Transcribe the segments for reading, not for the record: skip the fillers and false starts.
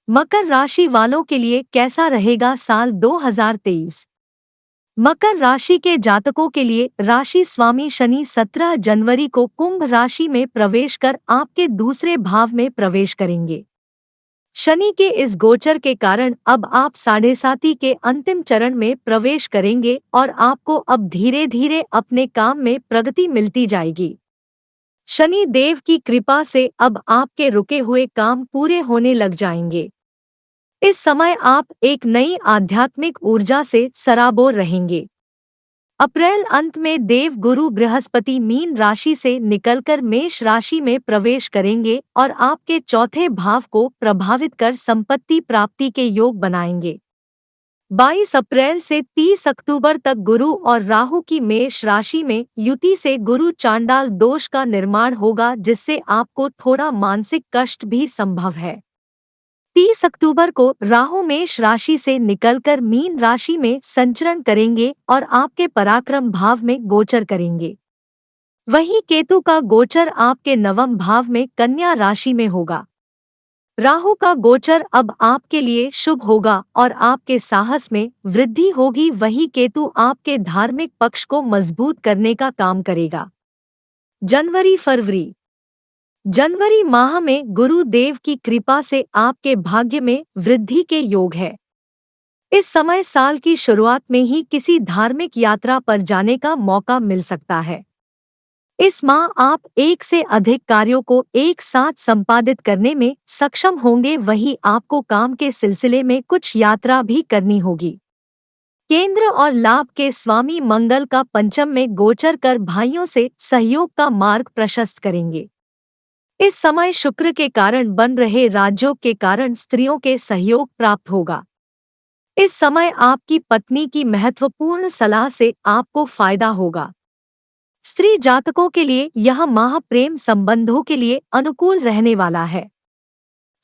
मकर राशि वालों के लिए कैसा रहेगा साल 2023? मकर राशि के जातकों के लिए राशि स्वामी शनि 17 जनवरी को कुंभ राशि में प्रवेश कर आपके दूसरे भाव में प्रवेश करेंगे। शनि के इस गोचर के कारण अब आप साढ़े साती के अंतिम चरण में प्रवेश करेंगे और आपको अब धीरे धीरे अपने काम में प्रगति मिलती जाएगी। शनि देव की कृपा से अब आपके रुके हुए काम पूरे होने लग जाएंगे। इस समय आप एक नई आध्यात्मिक ऊर्जा से सराबोर रहेंगे। अप्रैल अंत में देव गुरु बृहस्पति मीन राशि से निकलकर मेष राशि में प्रवेश करेंगे और आपके चौथे भाव को प्रभावित कर संपत्ति प्राप्ति के योग बनाएंगे। 22 अप्रैल से 30 अक्टूबर तक गुरु और राहु की मेष राशि में युति से गुरु चांडाल दोष का निर्माण होगा, जिससे आपको थोड़ा मानसिक कष्ट भी संभव है। 30 अक्टूबर को राहु मेष राशि से निकलकर मीन राशि में संचरण करेंगे और आपके पराक्रम भाव में गोचर करेंगे। वहीं केतु का गोचर आपके नवम भाव में कन्या राशि में होगा। राहु का गोचर अब आपके लिए शुभ होगा और आपके साहस में वृद्धि होगी। वहीं केतु आपके धार्मिक पक्ष को मजबूत करने का काम करेगा। जनवरी माह में गुरु देव की कृपा से आपके भाग्य में वृद्धि के योग है। इस समय साल की शुरुआत में ही किसी धार्मिक यात्रा पर जाने का मौका मिल सकता है। इस माह आप एक से अधिक कार्यों को एक साथ संपादित करने में सक्षम होंगे। वहीं आपको काम के सिलसिले में कुछ यात्रा भी करनी होगी। केंद्र और लाभ के स्वामी मंगल का पंचम में गोचर कर भाइयों से सहयोग का मार्ग प्रशस्त करेंगे। इस समय शुक्र के कारण बन रहे राजयोग के कारण स्त्रियों के सहयोग प्राप्त होगा। इस समय आपकी पत्नी की महत्वपूर्ण सलाह से आपको फायदा होगा। स्त्री जातकों के लिए यह माह प्रेम संबंधों के लिए अनुकूल रहने वाला है।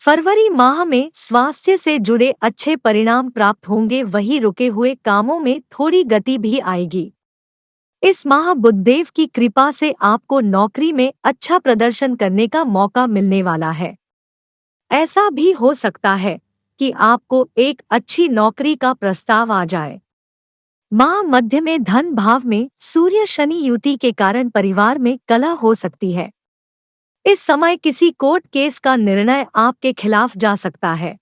फरवरी माह में स्वास्थ्य से जुड़े अच्छे परिणाम प्राप्त होंगे। वहीं रुके हुए कामों में थोड़ी गति भी आएगी। इस माह बुधदेव की कृपा से आपको नौकरी में अच्छा प्रदर्शन करने का मौका मिलने वाला है। ऐसा भी हो सकता है कि आपको एक अच्छी नौकरी का प्रस्ताव आ जाए। माह मध्य में धन भाव में सूर्य शनि युति के कारण परिवार में कलह हो सकती है। इस समय किसी कोर्ट केस का निर्णय आपके खिलाफ जा सकता है।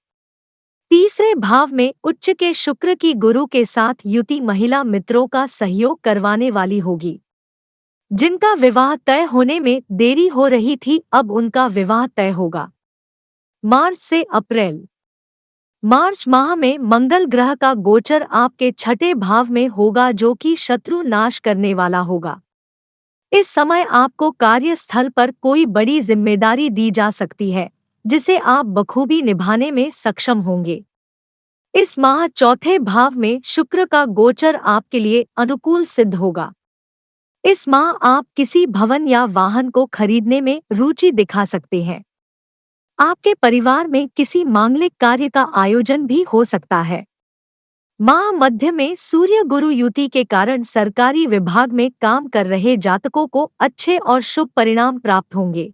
तीसरे भाव में उच्च के शुक्र की गुरु के साथ युति महिला मित्रों का सहयोग करवाने वाली होगी। जिनका विवाह तय होने में देरी हो रही थी, अब उनका विवाह तय होगा। मार्च से अप्रैल मार्च माह में मंगल ग्रह का गोचर आपके छठे भाव में होगा, जो कि शत्रु नाश करने वाला होगा। इस समय आपको कार्यस्थल पर कोई बड़ी जिम्मेदारी दी जा सकती है, जिसे आप बखूबी निभाने में सक्षम होंगे। इस माह चौथे भाव में शुक्र का गोचर आपके लिए अनुकूल सिद्ध होगा। इस माह आप किसी भवन या वाहन को खरीदने में रुचि दिखा सकते हैं। आपके परिवार में किसी मांगलिक कार्य का आयोजन भी हो सकता है। माह मध्य में सूर्य गुरु युति के कारण सरकारी विभाग में काम कर रहे जातकों को अच्छे और शुभ परिणाम प्राप्त होंगे।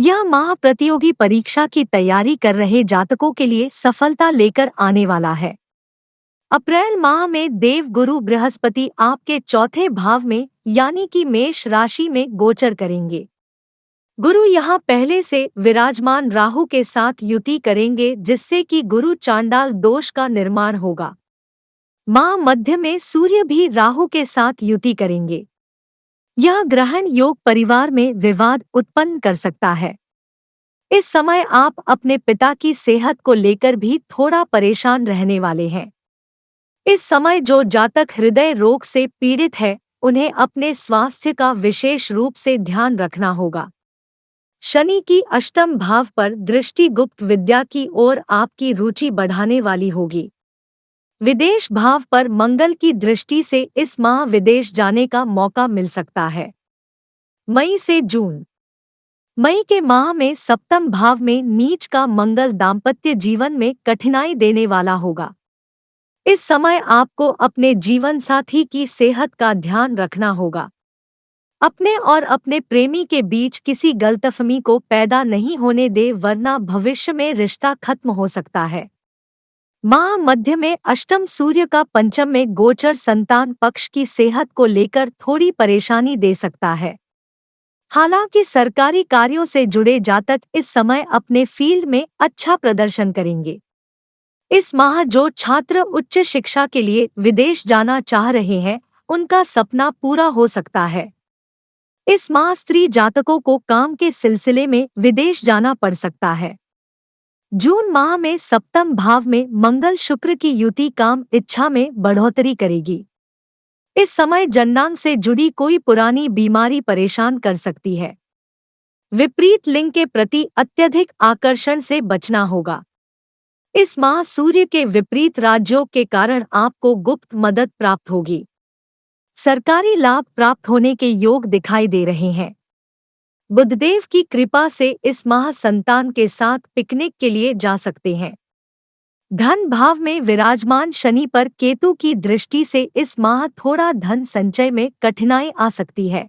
यह माह प्रतियोगी परीक्षा की तैयारी कर रहे जातकों के लिए सफलता लेकर आने वाला है। अप्रैल माह में देव गुरु बृहस्पति आपके चौथे भाव में यानी कि मेष राशि में गोचर करेंगे। गुरु यहाँ पहले से विराजमान राहु के साथ युति करेंगे, जिससे कि गुरु चांडाल दोष का निर्माण होगा। माह मध्य में सूर्य भी राहु के साथ युति करेंगे। यह ग्रहण योग परिवार में विवाद उत्पन्न कर सकता है। इस समय आप अपने पिता की सेहत को लेकर भी थोड़ा परेशान रहने वाले हैं। इस समय जो जातक हृदय रोग से पीड़ित है, उन्हें अपने स्वास्थ्य का विशेष रूप से ध्यान रखना होगा। शनि की अष्टम भाव पर दृष्टि गुप्त विद्या की ओर आपकी रुचि बढ़ाने वाली होगी। विदेश भाव पर मंगल की दृष्टि से इस माह विदेश जाने का मौका मिल सकता है। मई से जून मई के माह में सप्तम भाव में नीच का मंगल दाम्पत्य जीवन में कठिनाई देने वाला होगा। इस समय आपको अपने जीवन साथी की सेहत का ध्यान रखना होगा। अपने और अपने प्रेमी के बीच किसी गलतफहमी को पैदा नहीं होने दे, वरना भविष्य में रिश्ता खत्म हो सकता है। माह मध्य में अष्टम सूर्य का पंचम में गोचर संतान पक्ष की सेहत को लेकर थोड़ी परेशानी दे सकता है। हालांकि सरकारी कार्यों से जुड़े जातक इस समय अपने फील्ड में अच्छा प्रदर्शन करेंगे। इस माह जो छात्र उच्च शिक्षा के लिए विदेश जाना चाह रहे हैं, उनका सपना पूरा हो सकता है। इस माह स्त्री जातकों को काम के सिलसिले में विदेश जाना पड़ सकता है। जून माह में सप्तम भाव में मंगल शुक्र की युति काम इच्छा में बढ़ोतरी करेगी। इस समय जननांग से जुड़ी कोई पुरानी बीमारी परेशान कर सकती है। विपरीत लिंग के प्रति अत्यधिक आकर्षण से बचना होगा। इस माह सूर्य के विपरीत राजयोग के कारण आपको गुप्त मदद प्राप्त होगी। सरकारी लाभ प्राप्त होने के योग दिखाई दे रहे हैं। बुधदेव की कृपा से इस माह संतान के साथ पिकनिक के लिए जा सकते हैं। धन भाव में विराजमान शनि पर केतु की दृष्टि से इस माह थोड़ा धन संचय में कठिनाई आ सकती है।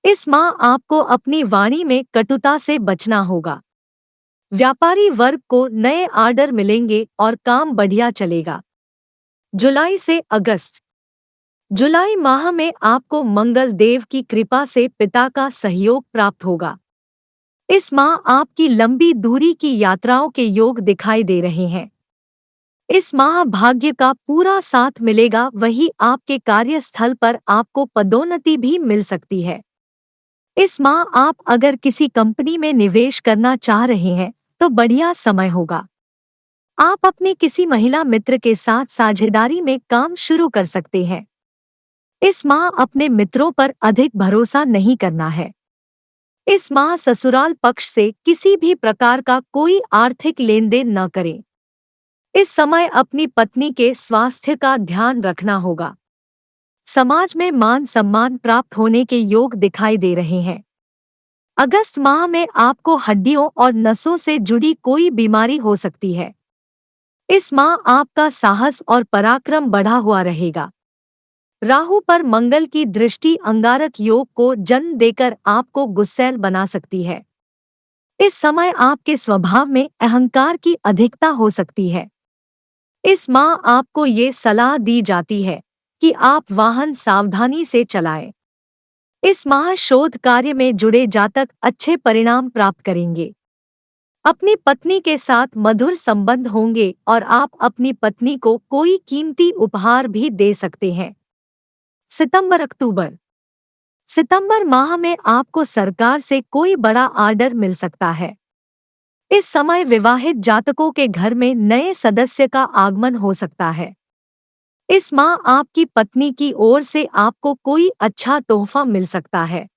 इस माह आपको अपनी वाणी में कटुता से बचना होगा। व्यापारी वर्ग को नए ऑर्डर मिलेंगे और काम बढ़िया चलेगा। जुलाई से अगस्त। जुलाई माह में आपको मंगल देव की कृपा से पिता का सहयोग प्राप्त होगा। इस माह आपकी लंबी दूरी की यात्राओं के योग दिखाई दे रहे हैं। इस माह भाग्य का पूरा साथ मिलेगा, वही आपके कार्यस्थल पर आपको पदोन्नति भी मिल सकती है। इस माह आप अगर किसी कंपनी में निवेश करना चाह रहे हैं तो बढ़िया समय होगा। आप अपने किसी महिला मित्र के साथ साझेदारी में काम शुरू कर सकते हैं। इस माह अपने मित्रों पर अधिक भरोसा नहीं करना है। इस माह ससुराल पक्ष से किसी भी प्रकार का कोई आर्थिक लेन देन न करें। इस समय अपनी पत्नी के स्वास्थ्य का ध्यान रखना होगा। समाज में मान सम्मान प्राप्त होने के योग दिखाई दे रहे हैं। अगस्त माह में आपको हड्डियों और नसों से जुड़ी कोई बीमारी हो सकती है। इस माह आपका साहस और पराक्रम बढ़ा हुआ रहेगा। राहु पर मंगल की दृष्टि अंगारक योग को जन्म देकर आपको गुस्सैल बना सकती है। इस समय आपके स्वभाव में अहंकार की अधिकता हो सकती है। इस माह आपको ये सलाह दी जाती है कि आप वाहन सावधानी से चलाएं। इस माह शोध कार्य में जुड़े जातक अच्छे परिणाम प्राप्त करेंगे। अपनी पत्नी के साथ मधुर संबंध होंगे और आप अपनी पत्नी को कोई कीमती उपहार भी दे सकते हैं। सितंबर अक्टूबर। सितंबर माह में आपको सरकार से कोई बड़ा ऑर्डर मिल सकता है। इस समय विवाहित जातकों के घर में नए सदस्य का आगमन हो सकता है। इस माह आपकी पत्नी की ओर से आपको कोई अच्छा तोहफा मिल सकता है।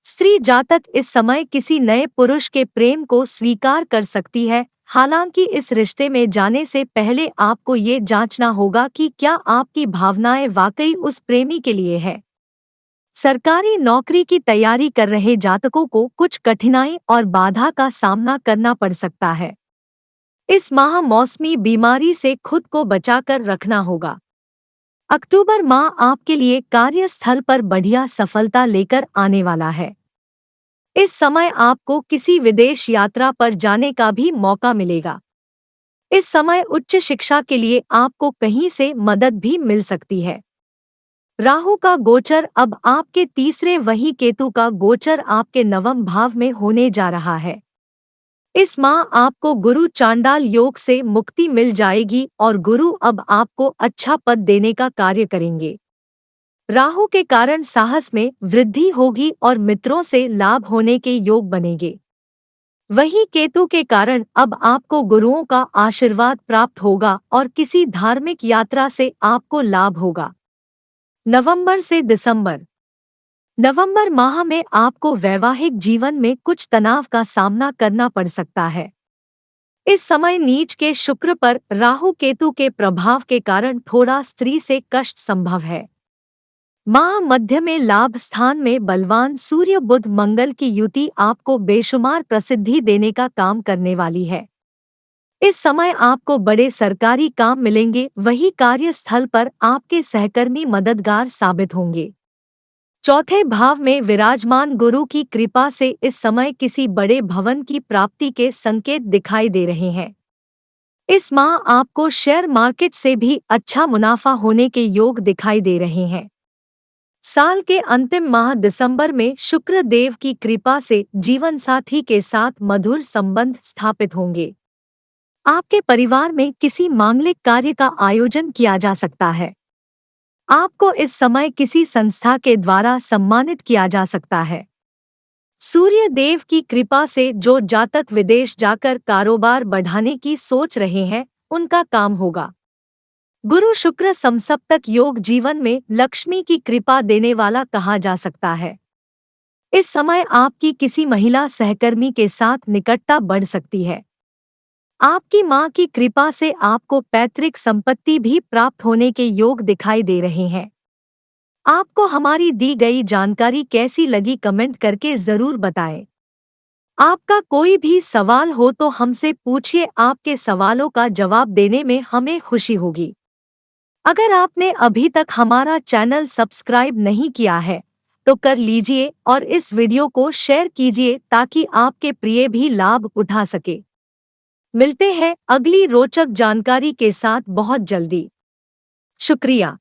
स्त्री जातक इस समय किसी नए पुरुष के प्रेम को स्वीकार कर सकती है। हालांकि इस रिश्ते में जाने से पहले आपको ये जांचना होगा कि क्या आपकी भावनाएं वाकई उस प्रेमी के लिए है। सरकारी नौकरी की तैयारी कर रहे जातकों को कुछ कठिनाई और बाधा का सामना करना पड़ सकता है। इस माह मौसमी बीमारी से खुद को बचाकर रखना होगा। अक्टूबर माह आपके लिए कार्यस्थल पर बढ़िया सफलता लेकर आने वाला है। इस समय आपको किसी विदेश यात्रा पर जाने का भी मौका मिलेगा। इस समय उच्च शिक्षा के लिए आपको कहीं से मदद भी मिल सकती है। राहु का गोचर अब आपके तीसरे, वही केतु का गोचर आपके नवम भाव में होने जा रहा है। इस माह आपको गुरु चांडाल योग से मुक्ति मिल जाएगी और गुरु अब आपको अच्छा पद देने का कार्य करेंगे। राहु के कारण साहस में वृद्धि होगी और मित्रों से लाभ होने के योग बनेंगे। वहीं केतु के कारण अब आपको गुरुओं का आशीर्वाद प्राप्त होगा और किसी धार्मिक यात्रा से आपको लाभ होगा। नवंबर से दिसंबर। नवंबर माह में आपको वैवाहिक जीवन में कुछ तनाव का सामना करना पड़ सकता है। इस समय नीच के शुक्र पर राहु केतु के प्रभाव के कारण थोड़ा स्त्री से कष्ट संभव है। माह मध्य में लाभ स्थान में बलवान सूर्य बुध मंगल की युति आपको बेशुमार प्रसिद्धि देने का काम करने वाली है। इस समय आपको बड़े सरकारी काम मिलेंगे, वही कार्यस्थल पर आपके सहकर्मी मददगार साबित होंगे। चौथे भाव में विराजमान गुरु की कृपा से इस समय किसी बड़े भवन की प्राप्ति के संकेत दिखाई दे रहे हैं। इस माह आपको शेयर मार्केट से भी अच्छा मुनाफा होने के योग दिखाई दे रहे हैं। साल के अंतिम माह दिसंबर में शुक्र देव की कृपा से जीवन साथी के साथ मधुर संबंध स्थापित होंगे। आपके परिवार में किसी मांगलिक कार्य का आयोजन किया जा सकता है। आपको इस समय किसी संस्था के द्वारा सम्मानित किया जा सकता है। सूर्य देव की कृपा से जो जातक विदेश जाकर कारोबार बढ़ाने की सोच रहे हैं, उनका काम होगा। गुरु शुक्र समसप्तक योग जीवन में लक्ष्मी की कृपा देने वाला कहा जा सकता है। इस समय आपकी किसी महिला सहकर्मी के साथ निकटता बढ़ सकती है। आपकी मां की कृपा से आपको पैतृक संपत्ति भी प्राप्त होने के योग दिखाई दे रहे हैं। आपको हमारी दी गई जानकारी कैसी लगी कमेंट करके जरूर बताएं। आपका कोई भी सवाल हो तो हमसे पूछिए, आपके सवालों का जवाब देने में हमें खुशी होगी। अगर आपने अभी तक हमारा चैनल सब्सक्राइब नहीं किया है तो कर लीजिए और इस वीडियो को शेयर कीजिए ताकि आपके प्रिय भी लाभ उठा सके। मिलते हैं अगली रोचक जानकारी के साथ बहुत जल्दी। शुक्रिया।